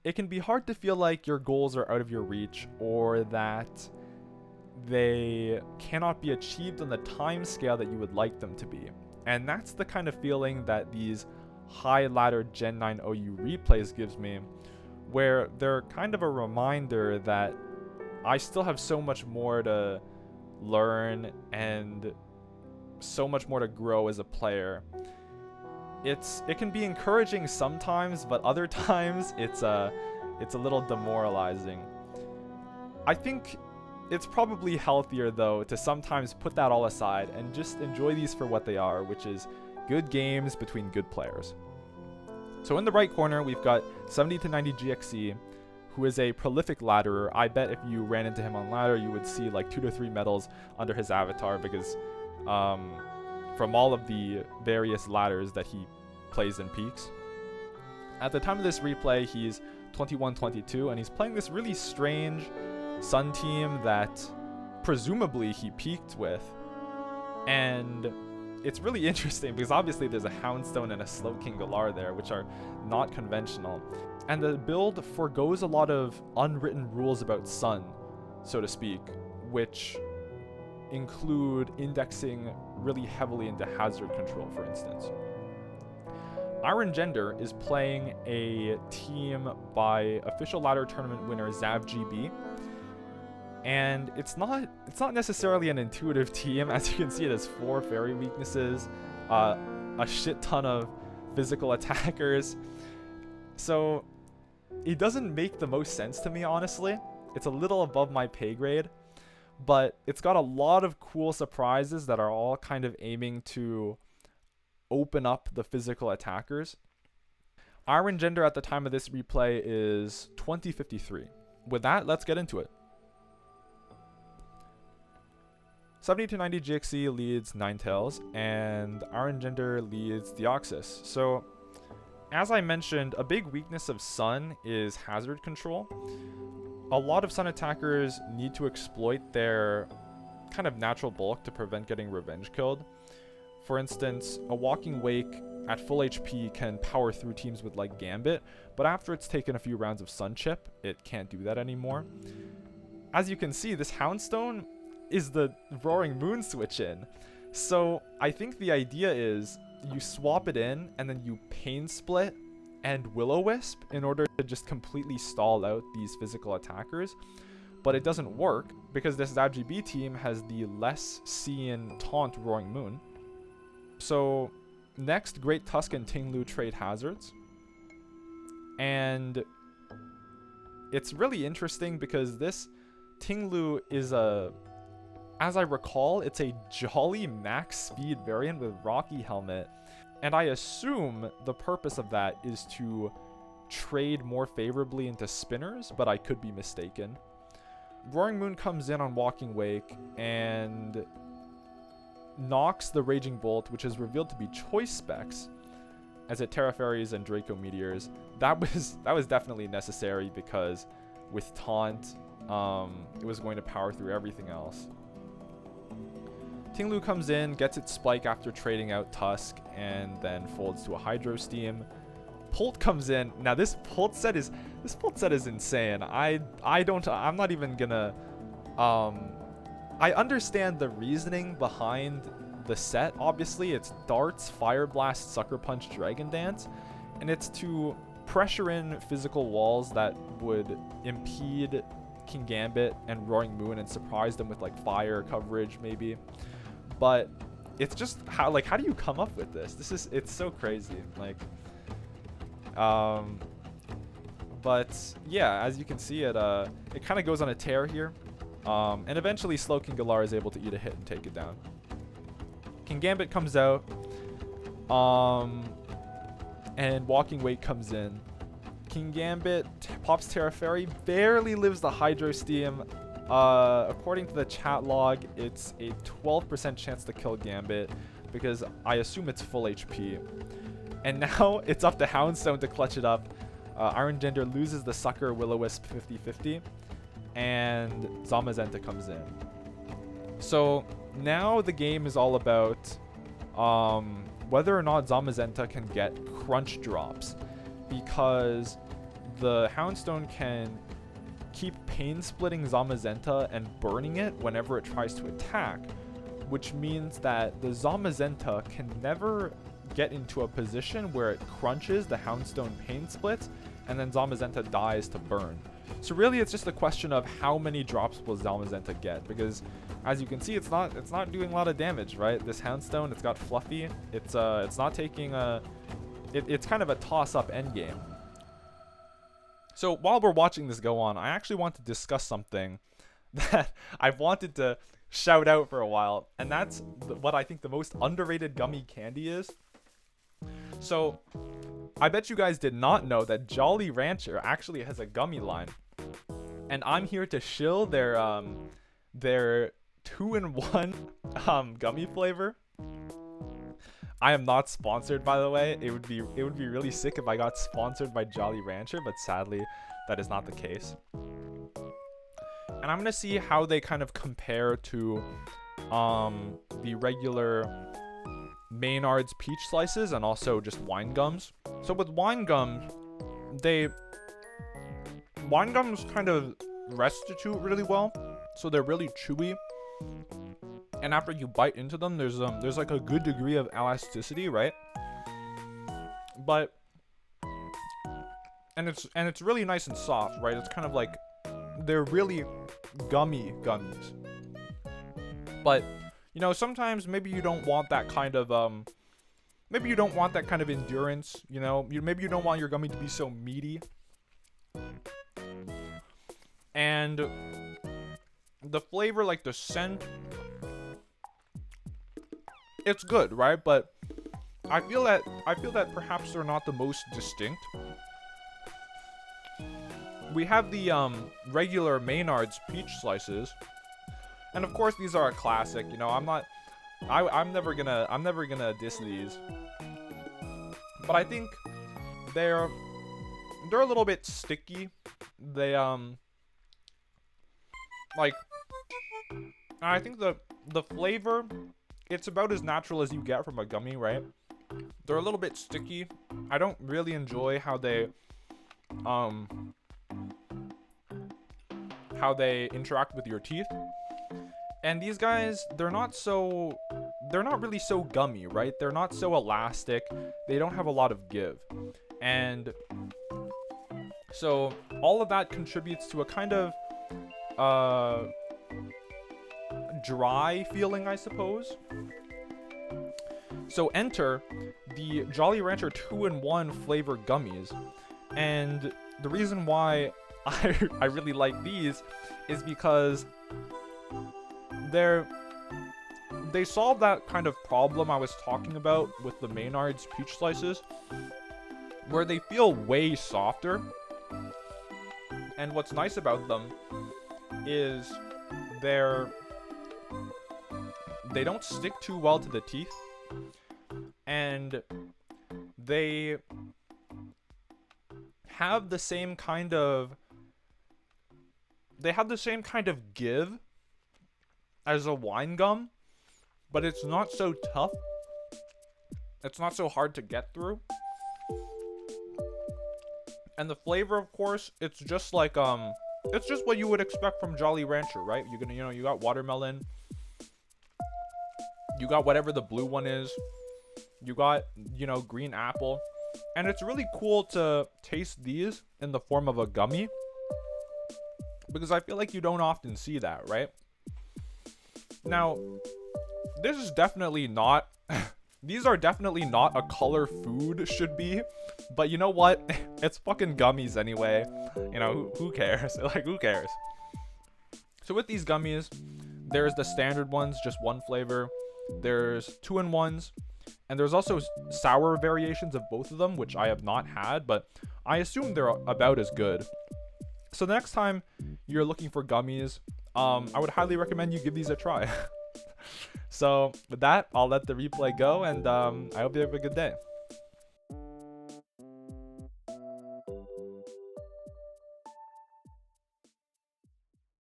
it can be hard to feel like your goals are out of your reach or that they cannot be achieved on the time scale that you would like them to be. And that's the kind of feeling that these high ladder Gen 9 OU replays gives me, where they're kind of a reminder that I still have so much more to learn and so much more to grow as a player. It can be encouraging sometimes, but other times it's a little demoralizing. I think it's probably healthier though to sometimes put that all aside and just enjoy these for what they are, which is good games between good players. So in the right corner, we've got 70to90gxe, who is a prolific ladderer. I bet if you ran into him on ladder, you would see like 2 to 3 medals under his avatar because from all of the various ladders that he plays and peaks. At the time of this replay, he's 21-22, and he's playing this really strange Sun team that presumably he peaked with. And it's really interesting because obviously there's a Houndstone and a Slowking Galar there, which are not conventional. And the build forgoes a lot of unwritten rules about Sun, so to speak, which include indexing really heavily into hazard control, for instance. Iron Gender is playing a team by official ladder tournament winner ZavGB, and it's not necessarily an intuitive team. As you can see, it has 4 fairy weaknesses, a shit ton of physical attackers, so it doesn't make the most sense to me, honestly. It's a little above my pay grade, but it's got a lot of cool surprises that are all kind of aiming to open up the physical attackers. Iron Gender at the time of this replay is 2053. With that, let's get into it. 70to90gxe leads Ninetales, and Iron Gender leads Deoxys. So, as I mentioned, a big weakness of Sun is hazard control. A lot of Sun attackers need to exploit their kind of natural bulk to prevent getting revenge killed. For instance, a Walking Wake at full HP can power through teams with like Gambit, but after it's taken a few rounds of Sun Chip, it can't do that anymore. As you can see, this Houndstone is the Roaring Moon switch in. So I think the idea is you swap it in and then you Pain Split and Will-O-Wisp in order to just completely stall out these physical attackers. But it doesn't work because this ZavGB team has the less seen taunt Roaring Moon. So next, Great Tusk and Tinglu trade hazards. And it's really interesting because this Tinglu is as I recall, it's a Jolly max speed variant with Rocky Helmet. And I assume the purpose of that is to trade more favorably into spinners, but I could be mistaken. Roaring Moon comes in on Walking Wake and knocks the Raging Bolt, which is revealed to be choice specs, as it Terra Fairies and Draco Meteors. That was definitely necessary because with Taunt, it was going to power through everything else. Tinglu comes in, gets its Spike after trading out Tusk, and then folds to a Hydro Steam. Pult comes in. Now this Pult set is insane. I'm not even gonna I understand the reasoning behind the set. Obviously, it's Darts, Fire Blast, Sucker Punch, Dragon Dance, and it's to pressure in physical walls that would impede King Gambit and Roaring Moon and surprise them with like fire coverage maybe. But it's just how do you come up with this? It's so crazy. Like but yeah, as you can see, it kind of goes on a tear here. And eventually Slowking Galar is able to eat a hit and take it down. King Gambit comes out, and Walking Wake comes in. King Gambit pops Terra Fairy, barely lives the Hydro Steam. According to the chat log, it's a 12% chance to kill Gambit because I assume it's full HP. And now it's up to Houndstone to clutch it up. Iron Gender loses the Sucker Will-O-Wisp 50-50. And Zamazenta comes in. So now the game is all about whether or not Zamazenta can get crunch drops, because the Houndstone can keep pain splitting Zamazenta and burning it whenever it tries to attack, which means that the Zamazenta can never get into a position where it crunches the Houndstone pain splits and then Zamazenta dies to burn. So really it's just a question of how many drops will Zamazenta get, because as you can see, it's not doing a lot of damage, right? This Houndstone, it's got Fluffy. It's not taking it's kind of a toss-up endgame. So while we're watching this go on, I actually want to discuss something that I've wanted to shout out for a while, and that's what I think the most underrated gummy candy is. So I bet you guys did not know that Jolly Rancher actually has a gummy line, and I'm here to shill their 2-in-1 gummy flavor. I am not sponsored, by the way. It would be really sick if I got sponsored by Jolly Rancher, but sadly that is not the case. And I'm gonna see how they kind of compare to the regular Maynard's peach slices and also just wine gums. So with wine gums kind of restitute really well, so they're really chewy, and after you bite into them, there's like a good degree of elasticity, right? But and it's really nice and soft, right? It's kind of like they're really gummy gummies. But you know, sometimes maybe you don't want that kind of endurance, you know? Maybe you don't want your gummy to be so meaty. And the flavor, like the scent, it's good, right? But I feel that perhaps they're not the most distinct. We have the regular Maynard's peach slices, and of course these are a classic. You know, I'm never gonna diss these, but I think they're a little bit sticky. They like, I think the flavor, it's about as natural as you get from a gummy, right? They're a little bit sticky. I don't really enjoy how they interact with your teeth. And these guys, they're not really so gummy, right? They're not so elastic. They don't have a lot of give. And so all of that contributes to a kind of dry feeling, I suppose. So enter the Jolly Rancher 2-in-1 flavor gummies. And the reason why I really like these is because they solve that kind of problem I was talking about with the Maynard's peach slices, where they feel way softer. And what's nice about them is they don't stick too well to the teeth, and they have the same kind of give as a wine gum, but it's not so tough. It's not so hard to get through. And the flavor, of course, it's just like it's just what you would expect from Jolly Rancher, right? You got watermelon, you got whatever the blue one is, you got, green apple. And it's really cool to taste these in the form of a gummy, because I feel like you don't often see that, right? Now, this is definitely not these are definitely not a color food should be, but you know what? It's fucking gummies anyway. Who cares? Like, who cares? So with these gummies, there's the standard ones, just one flavor. There's 2-in-1s, and there's also sour variations of both of them, which I have not had, but I assume they're about as good. So the next time you're looking for gummies, I would highly recommend you give these a try. So with that, I'll let the replay go, and I hope you have a good day.